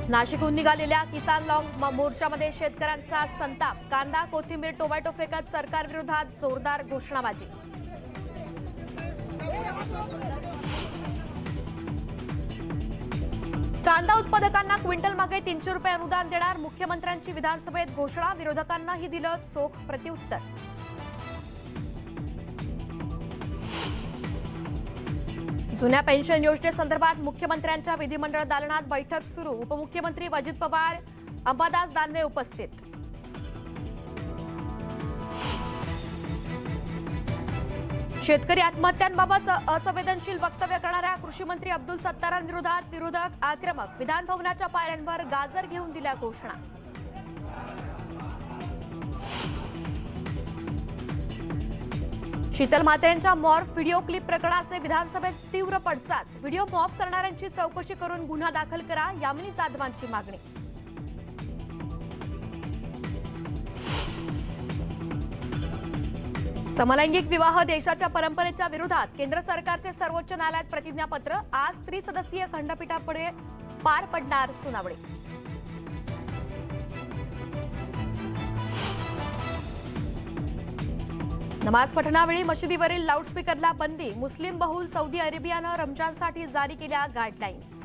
नाशिकहून निघालेल्या किसान लॉंग मोर्चामध्ये शेतकऱ्यांचा संताप. कांदा, कोथिंबीर, टोमॅटो फेकत सरकारविरोधात जोरदार घोषणाबाजी. कांदा उत्पादकांना क्विंटल मागे 300 रुपये अनुदान देणार. मुख्यमंत्र्यांची विधानसभेत घोषणा. विरोधकांनाही दिलं चोख प्रत्युत्तर. जुन्या पेन्शन योजनेसंदर्भात मुख्यमंत्र्यांच्या विधिमंडळ दालनात बैठक सुरू. उपमुख्यमंत्री अजित पवार, अंबादास दानवे उपस्थित. शेतकरी आत्महत्यांबाबत असंवेदनशील वक्तव्य करणाऱ्या कृषी मंत्री अब्दुल सत्तारांविरोधात विरोधक आक्रमक. विधान भवनाच्या पायऱ्यांवर गाजर घेऊन दिल्या घोषणा. शीतल म्हात्रेंच्या मॉर्फ व्हिडिओ क्लिप प्रकरणाचे विधानसभेत तीव्र पडसाद. व्हिडिओ मॉर्फ करणाऱ्यांची चौकशी करून गुन्हा दाखल करा, यामिनी जाधवांची मागणी. समलैंगिक विवाह देशाच्या परंपरेच्या विरोधात. केंद्र सरकारचे सर्वोच्च न्यायालयात प्रतिज्ञापत्र. आज त्रिसदस्यीय खंडपीठापुढे पार पडणार सुनावणी. नमाज पठणावेळी मशिदीवरील लाऊडस्पीकरला बंदी. मुस्लिम बहुल सौदी अरेबियानं रमजानसाठी जारी केल्या गाईडलाईन्स.